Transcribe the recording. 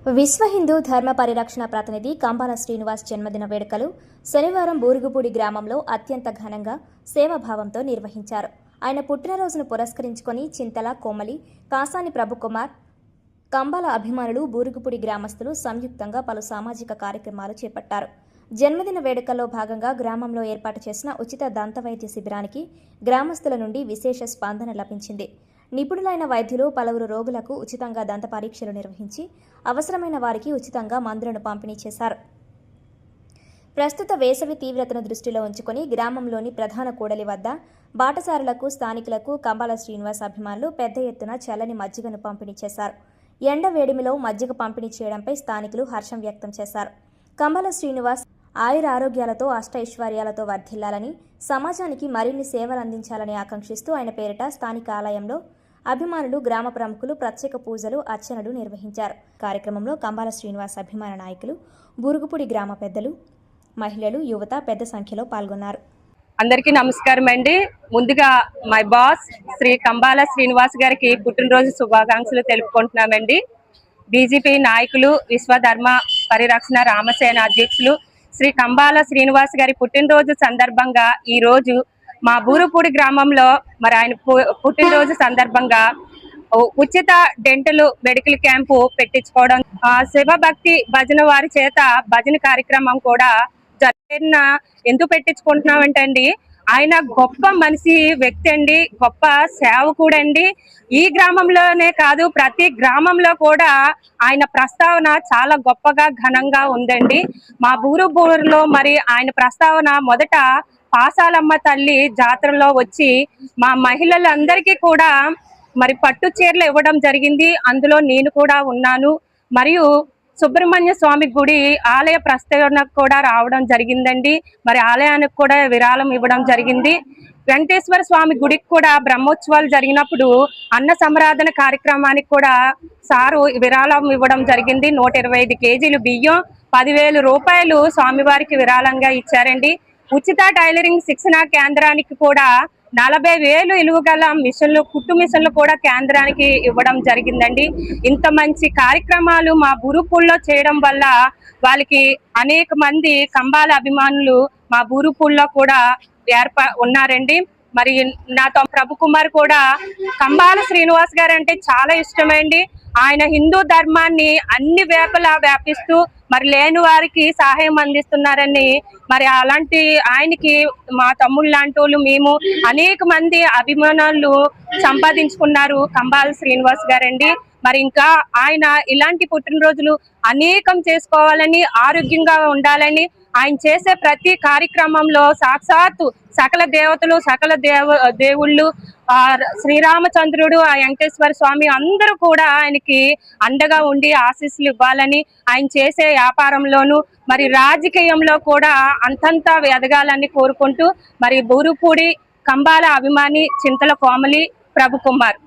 విశ్వ హిందూ ధర్మ పరిరక్షణ ప్రతినిధి కంబాల శ్రీనివాస్ జన్మదిన వేడుకలు శనివారం బూరుగుపూడి గ్రామంలో అత్యంత ఘనంగా సేవాభావంతో నిర్వహించారు. ఆయన పుట్టినరోజును పురస్కరించుకొని చింతల కోమలి, కాసాని ప్రభుకుమార్, కంబాల అభిమానులు, బూరుగుపూడి గ్రామస్తులు సంయుక్తంగా పలు సామాజిక కార్యక్రమాలు చేపట్టారు. జన్మదిన వేడుకల్లో భాగంగా గ్రామంలో ఏర్పాటు చేసిన ఉచిత దంతవైద్య శిబిరానికి గ్రామస్తుల నుండి విశేష స్పందన లభించింది. నిపుణులైన వైద్యులు పలువురు రోగులకు ఉచితంగా దంత పరీక్షలు నిర్వహించి అవసరమైన వారికి ఉచితంగా మందులను పంపిణీ చేశారు. ప్రస్తుత వేసవి తీవ్రతను దృష్టిలో ఉంచుకొని గ్రామంలోని ప్రధాన కూడలి వద్ద బాటసారులకు, స్థానికులకు కంబాల శ్రీనివాస్ అభిమానులు పెద్ద ఎత్తున చల్లని మజ్జిగను పంపిణీ చేశారు. ఎండ వేడిమిలో మజ్జిగ పంపిణీ చేయడంపై స్థానికులు హర్షం వ్యక్తం చేశారు. కంబాల శ్రీనివాస్ ఆయుర ఆరోగ్యాలతో అష్టైశ్వర్యాలతో వర్ధిల్లాలని, సమాజానికి మరిన్ని సేవలు అందించాలని ఆకాంక్షిస్తూ ఆయన పేరిట స్థానిక ఆలయంలో అభిమానులు, గ్రామ ప్రముఖులు ప్రత్యేక పూజలు, అర్చనలు నిర్వహించారు. కార్యక్రమంలో కంబాల శ్రీనివాస్ అభిమాన నాయకులు, బూరుగుపూడి గ్రామ పెద్దలు, మహిళలు, యువత పెద్ద సంఖ్యలో పాల్గొన్నారు. అందరికీ నమస్కారం అండి. ముందుగా మై బాస్ శ్రీ కంబాల శ్రీనివాస్ గారికి పుట్టినరోజు శుభాకాంక్షలు తెలుపుకుంటున్నామండి. బీజేపీ నాయకులు, విశ్వధర్మ పరిరక్షణ రామసేన అధ్యక్షులు శ్రీ కంబాల శ్రీనివాస్ గారి పుట్టినరోజు సందర్భంగా ఈ రోజు మా బూరుగుపూడి గ్రామంలో మరి ఆయన పుట్టినరోజు సందర్భంగా ఉచిత డెంటల్ మెడికల్ క్యాంపు పెట్టించుకోవడం, శివభక్తి భజన వారి చేత భజన కార్యక్రమం కూడా జరిగిన. ఎందుకు పెట్టించుకుంటున్నామంటే అండి, ఆయన గొప్ప మనిషి వ్యక్తి అండి, గొప్ప సేవకుడండి. ఈ గ్రామంలోనే కాదు, ప్రతి గ్రామంలో కూడా ఆయన ప్రస్తావన చాలా గొప్పగా ఘనంగా ఉందండి. మా బూరుగుపూడిలో మరి ఆయన ప్రస్తావన మొదట పాసాలమ్మ తల్లి జాతరలో వచ్చి మా మహిళలందరికీ కూడా మరి పట్టు చీరలు ఇవ్వడం జరిగింది. అందులో నేను కూడా ఉన్నాను. మరియు సుబ్రహ్మణ్య స్వామి గుడి ఆలయ ప్రస్తావనకు కూడా రావడం జరిగిందండి. మరి ఆలయానికి కూడా విరాళం ఇవ్వడం జరిగింది. వెంకటేశ్వర స్వామి గుడికి కూడా బ్రహ్మోత్సవాలు జరిగినప్పుడు అన్న సంరాధన కార్యక్రమానికి కూడా సారు విరాళం ఇవ్వడం జరిగింది. 125 కేజీలు బియ్యం, 10,000 రూపాయలు స్వామివారికి విరాళంగా ఇచ్చారండి. ఉచిత టైలరింగ్ శిక్షణ కేంద్రానికి కూడా 40,000 విలువ గల మిషన్లు, కుట్టు మిషన్లు కూడా కేంద్రానికి ఇవ్వడం జరిగిందండి. ఇంత మంచి కార్యక్రమాలు మా బూరుగుపూడిలో చేయడం వల్ల వాళ్ళకి అనేక మంది కంబాల అభిమానులు మా బూరుగుపూడిలో కూడా ఉన్నారండి. మరి నాతో ప్రభుకుమార్ కూడా కంబాల శ్రీనివాస్ గారు అంటే చాలా ఇష్టమండి. ఆయన హిందూ ధర్మాన్ని అన్ని వేపలా వ్యాపిస్తూ మరి లేని వారికి సహాయం అందిస్తున్నారని, మరి అలాంటి ఆయనకి మా తమ్ముళ్ళు లాంటి వాళ్ళు మేము అనేక మంది అభిమానులు సంపాదించుకున్నారు కంబాల శ్రీనివాస్ గారండి. మరి ఇంకా ఆయన ఇలాంటి పుట్టినరోజులు అనేకం చేసుకోవాలని, ఆరోగ్యంగా ఉండాలని, ఆయన చేసే ప్రతి కార్యక్రమంలో సాక్షాత్తు సకల దేవతలు, సకల దేవుళ్ళు, శ్రీరామచంద్రుడు, ఆ వెంకటేశ్వర స్వామి అందరూ కూడా ఆయనకి అండగా ఉండి ఆశీస్సులు ఇవ్వాలని, ఆయన చేసే వ్యాపారంలోనూ మరి రాజకీయంలో కూడా అంతంతా ఎదగాలని కోరుకుంటూ మరి బూరుగుపూడి కంబాల అభిమాని చింతల కోమలి ప్రభుకుమార్.